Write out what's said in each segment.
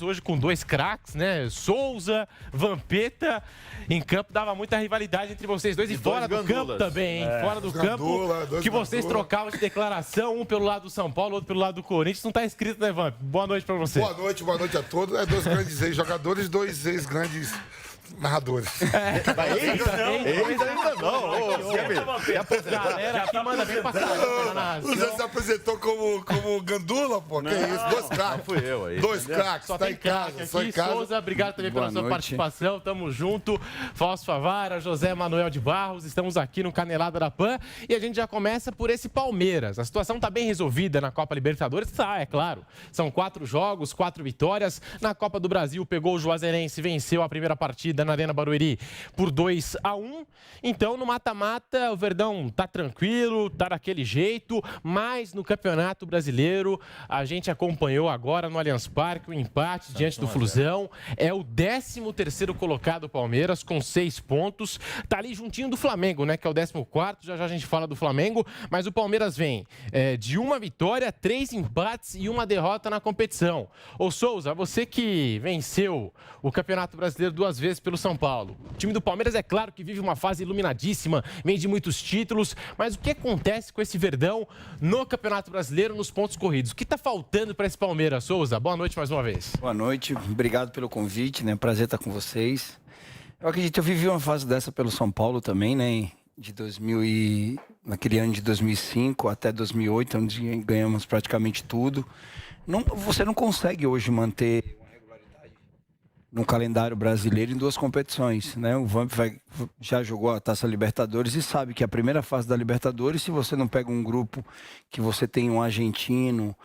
Palmeiras hoje com 2 craques, né? Souza, Vampeta. Em campo dava muita rivalidade entre vocês dois. E fora do campo também, hein? Fora do campo, que vocês trocavam de declaração, um pelo lado do São Paulo, outro pelo lado do Corinthians. Não tá escrito, né, Vamp? Boa noite pra você. Boa noite a todos. 2 grandes ex-jogadores, 2 ex-grandes narradores. Ainda não. Galera aqui manda bem pra caramba. Você se apresentou como Gandula, pô? Que isso? 2 craques. Fui eu aí. 2 craques. Só Tá tem em casa. Só em aqui. casa. Souza, obrigado também pela sua participação. Tamo junto. Fausto Favara, José Manuel de Barros. Estamos aqui no Canelada da Pan. E a gente já começa por esse Palmeiras. A situação tá bem resolvida na Copa Libertadores? Tá, é claro. São 4 jogos, 4 vitórias. Na Copa do Brasil, pegou o Juazeirense, venceu a primeira partida na Arena Barueri por 2-1. Então, no mata-mata, o Verdão tá tranquilo, tá daquele jeito, mas no Campeonato Brasileiro, a gente acompanhou agora no Allianz Parque o empate diante do Flusão. É o 13º colocado Palmeiras, com 6 pontos. Tá ali juntinho do Flamengo, né, que é o 14º. Já já a gente fala do Flamengo, mas o Palmeiras vem de 1 vitória, 3 empates e 1 derrota na competição. Ô Souza, você que venceu o Campeonato Brasileiro 2 vezes pelo São Paulo. O time do Palmeiras é claro que vive uma fase iluminadíssima, vem de muitos títulos, mas o que acontece com esse Verdão no Campeonato Brasileiro, nos pontos corridos? O que está faltando para esse Palmeiras, Souza? Boa noite mais uma vez. Boa noite, obrigado pelo convite, né? Prazer estar com vocês. Eu acredito que eu vivi uma fase dessa pelo São Paulo também, né? Naquele ano de 2005 até 2008, onde ganhamos praticamente tudo. Você não consegue hoje manter no calendário brasileiro em 2 competições, né? O Vamp já jogou a Taça Libertadores e sabe que a primeira fase da Libertadores, se você não pega um grupo que você tem um argentino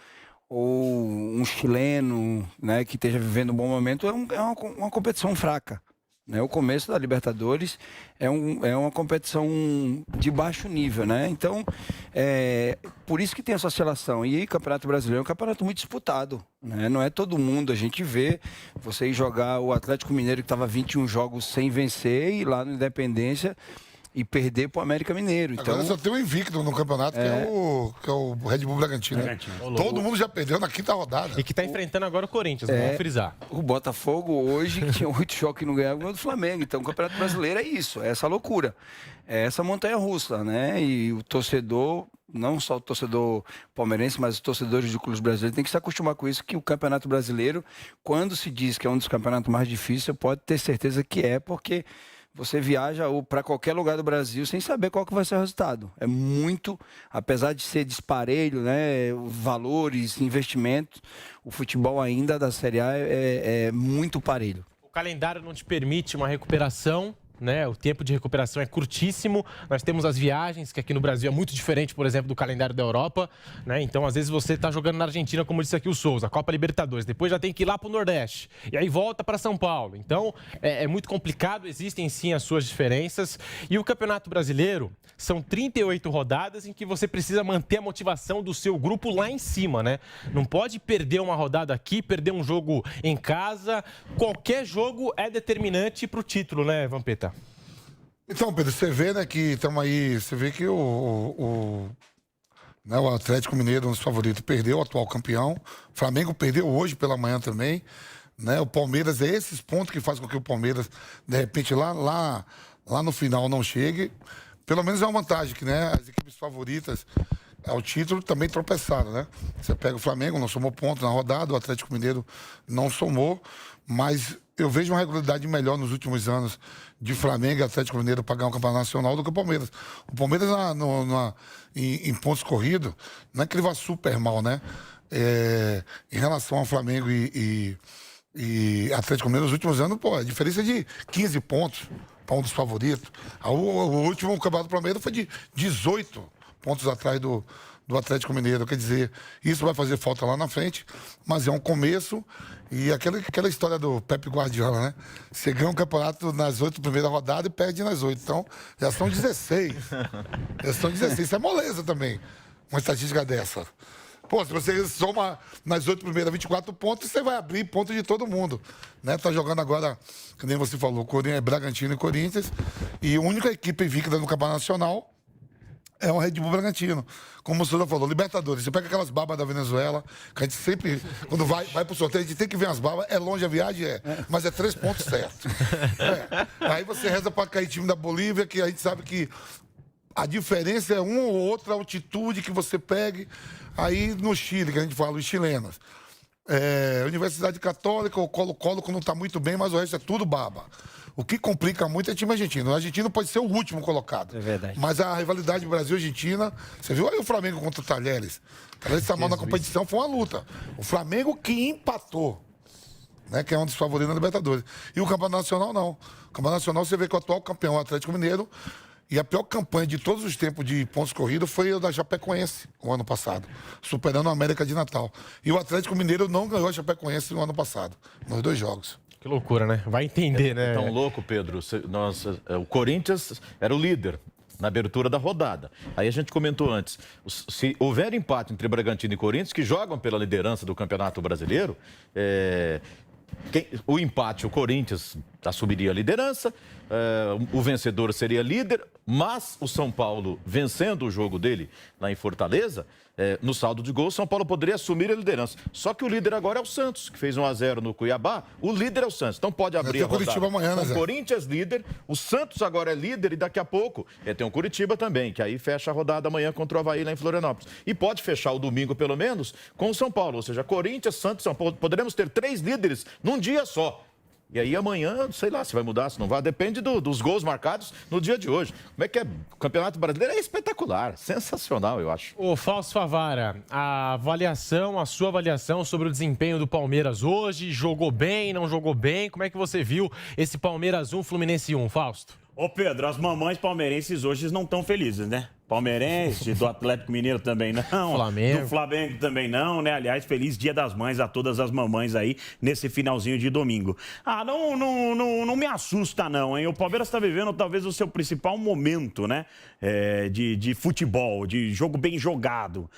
ou um chileno, né, que esteja vivendo um bom momento, é uma competição fraca. Né? O começo da Libertadores é uma competição de baixo nível, né? Então, por isso que tem essa oscilação. E o Campeonato Brasileiro é um campeonato muito disputado, né? Não é todo mundo. A gente vê você ir jogar o Atlético Mineiro, que estava 21 jogos sem vencer, e lá no Independência e perder para o América Mineiro. Então, agora só tem um invicto no campeonato, que é o Red Bull Bragantino. Todo mundo já perdeu na 5ª rodada. E que está enfrentando agora o Corinthians, vamos frisar. O Botafogo hoje, que tinha 8 jogos que não ganhava, ganhou do Flamengo. Então o Campeonato Brasileiro é isso, é essa loucura. É essa montanha-russa, né? E o torcedor, não só o torcedor palmeirense, mas os torcedores de clubes brasileiros têm que se acostumar com isso, que o Campeonato Brasileiro, quando se diz que é um dos campeonatos mais difíceis, pode ter certeza que é, porque você viaja para qualquer lugar do Brasil sem saber qual que vai ser o resultado. É muito, apesar de ser disparelho, né, valores, investimentos, o futebol ainda da Série A é muito parelho. O calendário não te permite uma recuperação, né? O tempo de recuperação é curtíssimo. Nós temos as viagens, que aqui no Brasil é muito diferente, por exemplo, do calendário da Europa, né? Então, às vezes, você está jogando na Argentina, como disse aqui o Souza, Copa Libertadores. Depois já tem que ir lá para o Nordeste. E aí volta para São Paulo. Então, é muito complicado. Existem, sim, as suas diferenças. E o Campeonato Brasileiro são 38 rodadas em que você precisa manter a motivação do seu grupo lá em cima, né? Não pode perder uma rodada aqui, perder um jogo em casa. Qualquer jogo é determinante para o título, né, Vampeta? Então, Pedro, você vê, né, que estamos aí, você vê que o Atlético Mineiro, um dos favoritos, perdeu o atual campeão. O Flamengo perdeu hoje pela manhã também, né? O Palmeiras, é esses pontos que fazem com que o Palmeiras, de repente, lá no final não chegue. Pelo menos é uma vantagem que, né, as equipes favoritas ao título também tropeçaram, né? Você pega o Flamengo, não somou pontos na rodada, o Atlético Mineiro não somou, mas eu vejo uma regularidade melhor nos últimos anos de Flamengo e Atlético Mineiro para ganhar o Campeonato Nacional do que o Palmeiras. O Palmeiras, em pontos corridos, não é que ele vá super mal, né? Em relação ao Flamengo e Atlético Mineiro, nos últimos anos, pô, a diferença é de 15 pontos para um dos favoritos. O último Campeonato do Palmeiras foi de 18 pontos atrás do Atlético Mineiro. Quer dizer, isso vai fazer falta lá na frente, mas é um começo. E aquela história do Pepe Guardiola, né? Você ganha um campeonato nas 8 primeiras rodadas e perde nas 8. Então, já são 16. Isso é moleza também, uma estatística dessa. Pô, se você soma nas 8 primeiras 24 pontos, você vai abrir ponto de todo mundo, né? Tá jogando agora, que nem você falou, Bragantino e Corinthians. E a única equipe invicta no Campeonato Nacional É um Red Bull Bragantino. Como o senhor falou, Libertadores. Você pega aquelas babas da Venezuela, que a gente sempre, quando vai pro sorteio, a gente tem que ver as babas. É longe a viagem? Mas é 3 pontos certos. Aí você reza para cair time da Bolívia, que a gente sabe que a diferença é uma ou outra altitude que você pegue. Aí no Chile, que a gente fala, os chilenos. Universidade Católica, o Colo-Colo, quando está muito bem, mas o resto é tudo baba. O que complica muito é time argentino. O argentino pode ser o último colocado. É verdade. Mas a rivalidade Brasil-Argentina... Você viu aí o Flamengo contra o Talheres? O Talheres está mal na competição, foi uma luta. O Flamengo que empatou, né, que é um dos favoritos na Libertadores. E o Campeonato Nacional, não. O Campeonato Nacional, você vê que o atual campeão, o Atlético Mineiro, e a pior campanha de todos os tempos de pontos corridos foi a da Chapecoense, o ano passado, superando a América de Natal. E o Atlético Mineiro não ganhou a Chapecoense no ano passado, nos 2 jogos. Que loucura, né? Vai entender, né? Tão louco, Pedro. O Corinthians era o líder na abertura da rodada. Aí a gente comentou antes, se houver empate entre Bragantino e Corinthians, que jogam pela liderança do Campeonato Brasileiro, o empate, o Corinthians assumiria a liderança, o vencedor seria líder, mas o São Paulo, vencendo o jogo dele lá em Fortaleza, no saldo de gols, São Paulo poderia assumir a liderança. Só que o líder agora é o Santos, que fez 1-0 no Cuiabá. O líder é o Santos, então pode abrir a rodada. Curitiba amanhã, né, o Corinthians líder, o Santos agora é líder e daqui a pouco tem o Curitiba também, que aí fecha a rodada amanhã contra o Avaí lá em Florianópolis. E pode fechar o domingo, pelo menos, com o São Paulo, ou seja, Corinthians, Santos, São Paulo. Poderemos ter 3 líderes num dia só. E aí amanhã, sei lá se vai mudar, se não vai, depende dos gols marcados no dia de hoje. Como é que é? O Campeonato Brasileiro é espetacular, sensacional, eu acho. Ô, Fausto Favara, a sua avaliação sobre o desempenho do Palmeiras hoje, jogou bem, não jogou bem? Como é que você viu esse Palmeiras 1, Fluminense 1, Fausto? Ô Pedro, as mamães palmeirenses hoje não estão felizes, né? Palmeirense, do Atlético Mineiro também não. Flamengo. Do Flamengo também não, né? Aliás, feliz Dia das Mães a todas as mamães aí nesse finalzinho de domingo. Não me assusta não, hein? O Palmeiras está vivendo talvez o seu principal momento, né? De futebol, de jogo bem jogado.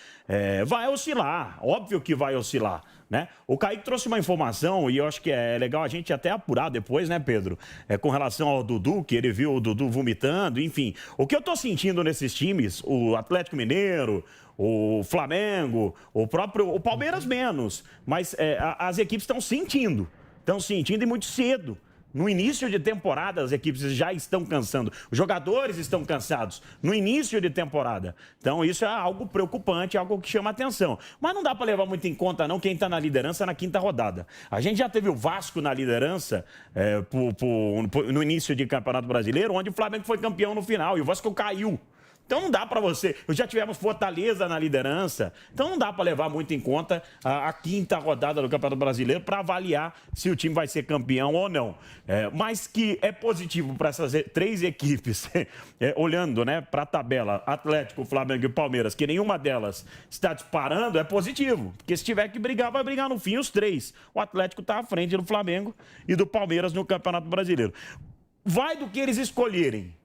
Vai oscilar, óbvio que vai oscilar. Né? O Kaique trouxe uma informação e eu acho que é legal a gente até apurar depois, né, Pedro? Com relação ao Dudu, que ele viu o Dudu vomitando, enfim. O que eu tô sentindo nesses times, o Atlético Mineiro, o Flamengo, o Palmeiras menos, mas as equipes estão sentindo e muito cedo. No início de temporada, as equipes já estão cansando. Os jogadores estão cansados no início de temporada. Então, isso é algo preocupante, algo que chama atenção. Mas não dá para levar muito em conta, não, quem está na liderança na 5ª rodada. A gente já teve o Vasco na liderança no início de Campeonato Brasileiro, onde o Flamengo foi campeão no final e o Vasco caiu. Então não dá para você. Já tivemos Fortaleza na liderança. Então não dá para levar muito em conta a 5ª rodada do Campeonato Brasileiro para avaliar se o time vai ser campeão ou não. Mas que é positivo para essas 3 equipes, olhando, né, para a tabela, Atlético, Flamengo e Palmeiras, que nenhuma delas está disparando, é positivo. Porque se tiver que brigar, vai brigar no fim os 3. O Atlético está à frente do Flamengo e do Palmeiras no Campeonato Brasileiro. Vai do que eles escolherem.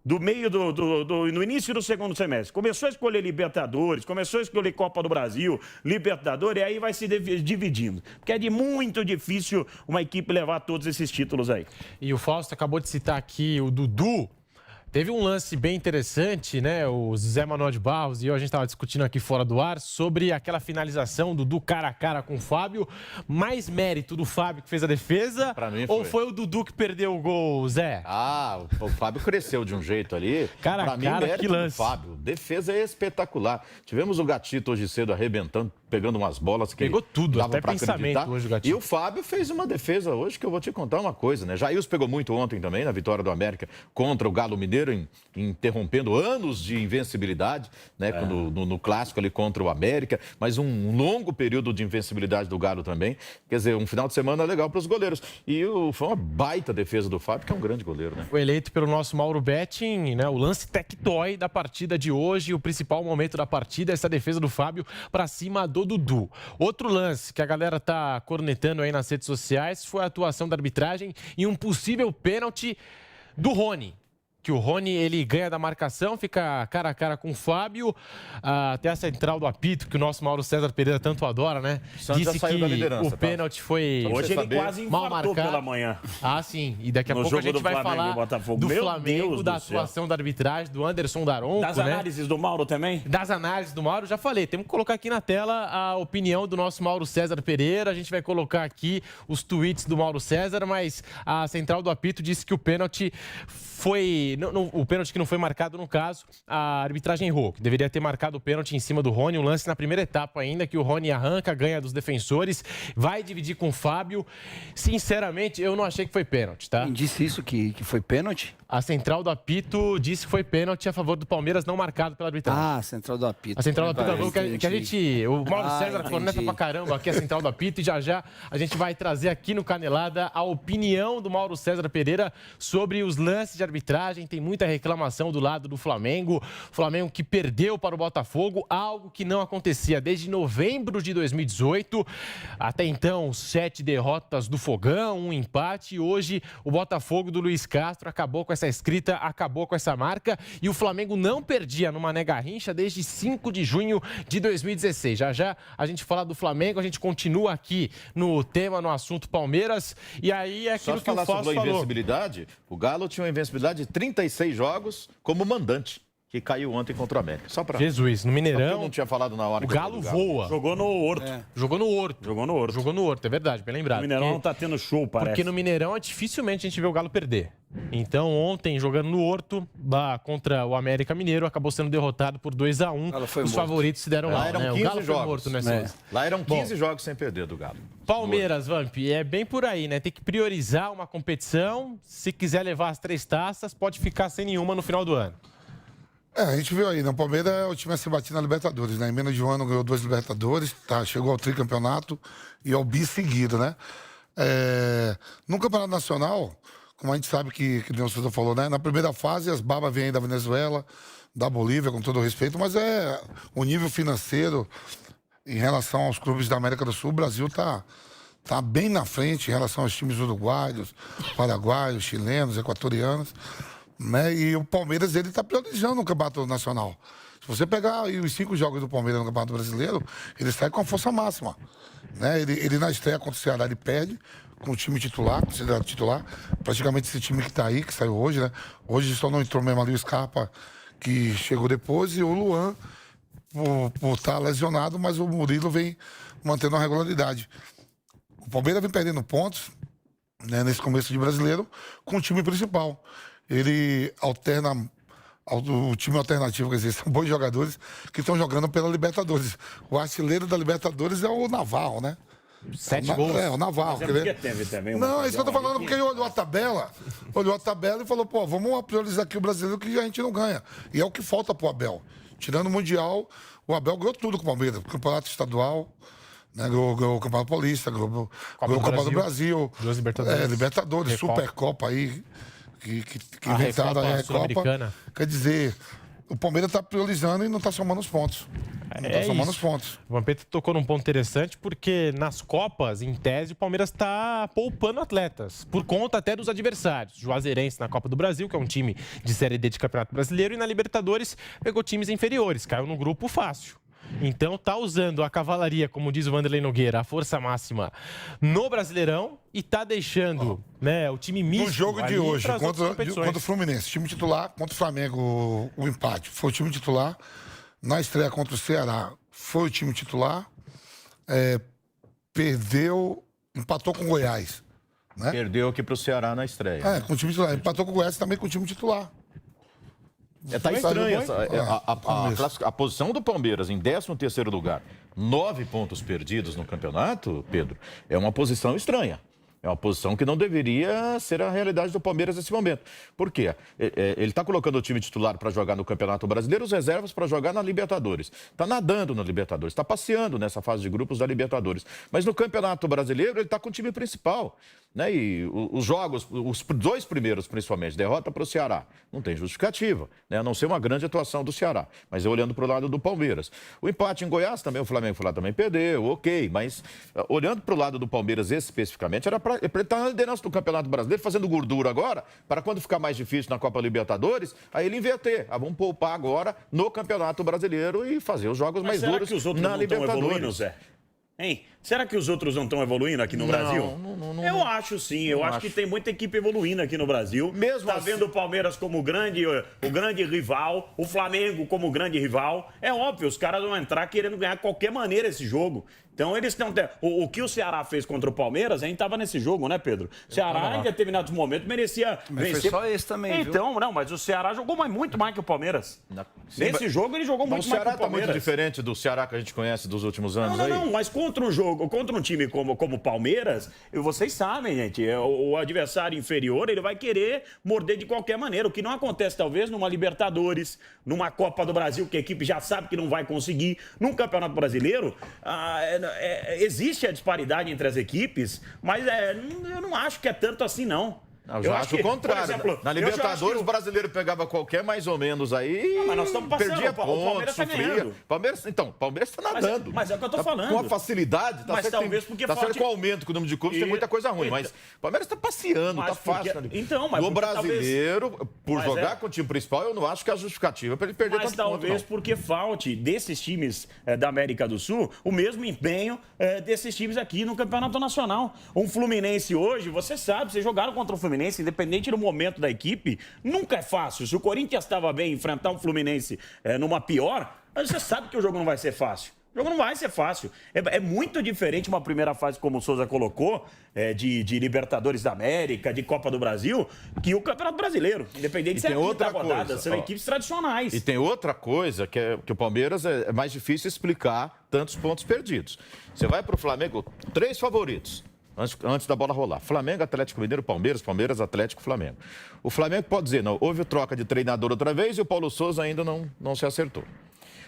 No início do segundo semestre. Começou a escolher Libertadores, começou a escolher Copa do Brasil, Libertadores, e aí vai se dividindo. Porque é muito difícil uma equipe levar todos esses títulos aí. E o Fausto acabou de citar aqui o Dudu. Teve um lance bem interessante, né? O Zé Manuel de Barros e eu, a gente estava discutindo aqui fora do ar sobre aquela finalização do Dudu cara a cara com o Fábio. Mais mérito do Fábio que fez a defesa? Pra mim ou foi o Dudu que perdeu o gol, Zé? O Fábio cresceu de um jeito ali. Cara a cara, que lance. Fábio, defesa é espetacular. Tivemos o Gatito hoje cedo arrebentando, pegando umas bolas que pegou tudo, dava até pensamento acreditar. Hoje o Gatito. E o Fábio fez uma defesa hoje que eu vou te contar uma coisa, né? Jailson pegou muito ontem também na vitória do América contra o Galo Mineiro, interrompendo anos de invencibilidade, né? No clássico ali contra o América, mas um longo período de invencibilidade do Galo também. Quer dizer, um final de semana legal para os goleiros. E foi uma baita defesa do Fábio, que é um grande goleiro, né? Foi eleito pelo nosso Mauro Betting, né? O lance tectói da partida de hoje, o principal momento da partida, essa defesa do Fábio para cima do Dudu. Outro lance que a galera tá cornetando aí nas redes sociais foi a atuação da arbitragem e um possível pênalti do Rony, que que o Rony ele ganha da marcação, fica cara a cara com o Fábio, até a central do apito, que o nosso Mauro César Pereira tanto adora, né? Santos já Disse saiu que da liderança, o pênalti foi Hoje ele quase mal infartou marcado pela manhã. Ah, sim. E daqui a No pouco a jogo gente do vai Flamengo e falar Botafogo. do Meu Flamengo, Deus da do céu. atuação da arbitragem, do Anderson Daronco, Das né? análises do Mauro também? Das análises do Mauro, já falei, temos que colocar aqui na tela a opinião do nosso Mauro César Pereira, a gente vai colocar aqui os tweets do Mauro César, mas a central do apito disse que o pênalti foi... o pênalti que não foi marcado, no caso, a arbitragem errou, que deveria ter marcado o pênalti em cima do Rony, um lance na primeira etapa ainda, que o Rony arranca, ganha dos defensores, vai dividir com o Fábio. Sinceramente, eu não achei que foi pênalti, tá? Quem disse isso, que foi pênalti? A central do apito disse que foi pênalti a favor do Palmeiras, não marcado pela arbitragem. Ah, a central do apito. A central do apito falou que a gente... O Mauro César entendi. corneta pra caramba aqui, a central do apito, e já a gente vai trazer aqui no Canelada a opinião do Mauro César Pereira sobre os lances de arbitragem. Tem muita reclamação do lado do Flamengo. Flamengo que perdeu para o Botafogo, algo que não acontecia desde novembro de 2018. Até então, 7 derrotas do Fogão, um empate. E hoje, o Botafogo do Luiz Castro acabou com essa escrita, acabou com essa marca. E o Flamengo não perdia no Mané Garrincha desde 5 de junho de 2016. Já a gente fala do Flamengo, a gente continua aqui no tema, no assunto Palmeiras. E aí é Só aquilo de que o falar Fausto sobre a falou. invencibilidade, o Galo tinha uma invencibilidade de 36 jogos como mandante, que caiu ontem contra o América. Só pra... Jesus, no Só porque eu Mineirão, não tinha falado na hora o que eu Galo falei do voa. Jogou no Horto. Jogou no Horto. Jogou no Horto. Jogou no Horto, é verdade, bem lembrado. O Mineirão Porque- não tá tendo show, parece. Porque no Mineirão dificilmente a gente vê o Galo perder. Então, ontem, jogando no Horto, lá contra o América Mineiro, acabou sendo derrotado por 2-1. Galo foi Os morto. favoritos se deram Lá mal, eram né? O 15 Galo foi jogos. morto nessa. Lá eram 15 jogos sem perder do Galo. Palmeiras, Vamp, é bem por aí, né? Tem que priorizar uma competição. Se quiser levar as 3 taças, pode ficar sem nenhuma no final do ano. A gente viu aí, né? O Palmeiras é o time a se bater na Libertadores, né? Em menos de um ano ganhou 2 Libertadores, tá? Chegou ao tricampeonato e ao bi seguido, né? No Campeonato Nacional, como a gente sabe que o Souza falou, né? Na primeira fase, as babas vêm aí da Venezuela, da Bolívia, com todo o respeito, mas o nível financeiro em relação aos clubes da América do Sul, o Brasil tá bem na frente em relação aos times uruguaios, paraguaios, chilenos, equatorianos, né? E o Palmeiras, ele tá priorizando o Campeonato Nacional. Se você pegar aí os 5 jogos do Palmeiras no Campeonato Brasileiro, ele sai com a força máxima, né? Ele na estreia contra o Ceará, ele perde com o time titular, considerado titular, praticamente esse time que tá aí, que saiu hoje, né? Hoje só não entrou mesmo ali o Scarpa, que chegou depois, e o Luan, por estar lesionado, mas o Murilo vem mantendo a regularidade. O Palmeiras vem perdendo pontos, né, nesse começo de brasileiro com o time principal. Ele alterna o time alternativo, quer dizer, são bons jogadores que estão jogando pela Libertadores. O artilheiro da Libertadores é o Navarro, né? 7 gols. É, o Navarro. Mas é quer porque ver? teve também uma Não, é isso que eu tô ocasião falando, ali porque ele olhou a tabela e falou, pô, vamos priorizar aqui o brasileiro que a gente não ganha. E é o que falta pro Abel. Tirando o Mundial, o Abel ganhou tudo com o Palmeiras. Campeonato estadual, né? Ganhou o Campeonato Paulista, ganhou o Copa do Brasil. 2 Libertadores. Libertadores, Recopa. Supercopa aí, que A inventaram a Recopa Recopa. Sul-Americana. Quer dizer, o Palmeiras tá priorizando e não tá somando os pontos. Não tá somando os pontos. O Vampeta tocou num ponto interessante, porque nas Copas, em tese, o Palmeiras está poupando atletas, por conta até dos adversários. Juazeirense na Copa do Brasil, que é um time de Série D de Campeonato Brasileiro, e na Libertadores pegou times inferiores, caiu no grupo fácil. Então tá usando a cavalaria, como diz o Vanderlei Nogueira, a força máxima no Brasileirão e tá deixando né, o time misto. No jogo de ali hoje, pras outras contra competições. o Fluminense, time titular, contra o Flamengo, o empate. Foi o time titular. Na estreia contra o Ceará, foi o time titular. Perdeu, empatou com o Goiás. Né? Perdeu aqui pro Ceará na estreia. Com o time titular. Empatou com o Goiás também com o time titular. Tá estranha Foi? a posição do Palmeiras em 13º lugar, 9 pontos perdidos no campeonato, Pedro, é uma posição estranha. É uma posição que não deveria ser a realidade do Palmeiras nesse momento. Por quê? Ele está colocando o time titular para jogar no Campeonato Brasileiro, os reservas para jogar na Libertadores. Está nadando na Libertadores, está passeando nessa fase de grupos da Libertadores. Mas no Campeonato Brasileiro ele está com o time principal. né? E os jogos, os 2 primeiros principalmente, derrota para o Ceará, não tem justificativa, né? A não ser uma grande atuação do Ceará. Mas eu olhando para o lado do Palmeiras. O empate em Goiás também, o Flamengo foi lá também perdeu, ok. Mas olhando para o lado do Palmeiras especificamente, era para ele estar na liderança do Campeonato Brasileiro, fazendo gordura agora, para quando ficar mais difícil na Copa Libertadores, aí ele inverter. Vamos poupar agora no Campeonato Brasileiro e fazer os jogos mais duros que os outros na não estão Libertadores. evoluindo, Zé? Hein? Será que os outros não estão evoluindo aqui no Brasil? Não, eu acho sim. Eu acho que tem muita equipe evoluindo aqui no Brasil. Mesmo tá assim... vendo o Palmeiras como o grande rival, o Flamengo como o grande rival. É óbvio, os caras vão entrar querendo ganhar de qualquer maneira esse jogo. Então eles estão... O que o Ceará fez contra o Palmeiras, a gente estava nesse jogo, né, Pedro? O Ceará, em determinados momentos, merecia mas vencer. foi só esse também, então, viu? não, mas o Ceará jogou muito mais que o Palmeiras. Nesse jogo, ele jogou muito mais que o Ceará está Palmeiras. muito diferente do Ceará que a gente conhece dos últimos anos Não, mas contra um time como o Palmeiras, vocês sabem, gente, o adversário inferior, ele vai querer morder de qualquer maneira, o que não acontece, talvez, numa Libertadores, numa Copa do Brasil, que a equipe já sabe que não vai conseguir, num Campeonato Brasileiro, existe a disparidade entre as equipes, mas eu não acho que é tanto assim, não. Eu acho o contrário. Por exemplo, na Libertadores, o brasileiro pegava qualquer mais ou menos aí. Não, mas nós estamos passando. Perdia O pontos, Palmeiras está sofria. ganhando. Palmeiras está nadando. Mas é o que eu estou falando. Com a facilidade. Mas certo, talvez porque tá certo falte... que o aumento com o número de clubes tem muita coisa ruim, mas o Palmeiras está passeando, está fácil. Então, mas o brasileiro, talvez... por jogar com o time principal, eu não acho que é a justificativa para ele perder tanto ponto. Mas talvez porque falte desses times da América do Sul o mesmo empenho desses times aqui no Campeonato Nacional. Um Fluminense hoje, você sabe, vocês jogaram contra o Fluminense, independente do momento da equipe, nunca é fácil. Se o Corinthians estava bem enfrentar um Fluminense numa pior, você sabe que o jogo não vai ser fácil. O jogo não vai ser fácil. É muito diferente uma primeira fase, como o Souza colocou, de Libertadores da América, de Copa do Brasil, que o Campeonato Brasileiro. Independente de ser outra rodada, são equipes tradicionais. E tem outra coisa que o Palmeiras é mais difícil explicar tantos pontos perdidos. Você vai para o Flamengo, 3 favoritos. Antes da bola rolar. Flamengo, Atlético Mineiro, Palmeiras, Atlético, Flamengo. O Flamengo pode dizer, não, houve troca de treinador outra vez e o Paulo Souza ainda não se acertou.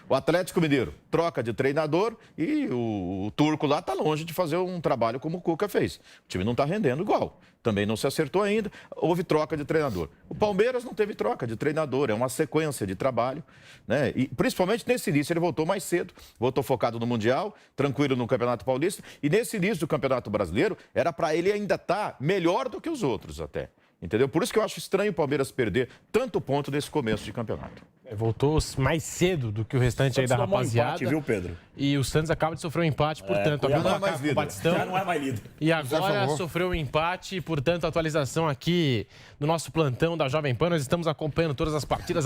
O Atlético Mineiro, troca de treinador e o turco lá está longe de fazer um trabalho como o Cuca fez. O time não está rendendo igual. Também não se acertou ainda. Houve troca de treinador. O Palmeiras não teve troca de treinador. É uma sequência de trabalho, né? E principalmente nesse início ele voltou mais cedo. Voltou focado no Mundial, tranquilo no Campeonato Paulista. E nesse início do Campeonato Brasileiro, era para ele ainda estar melhor do que os outros até. Entendeu? Por isso que eu acho estranho o Palmeiras perder tanto ponto nesse começo de campeonato. Voltou mais cedo do que o restante aí da rapaziada. Um empate, viu, Pedro? E o Santos acaba de sofrer um empate, portanto, abriu não é mais líder. Já não é mais líder. E agora sofreu um empate, portanto, atualização aqui no nosso plantão da Jovem Pan. Nós estamos acompanhando todas as partidas.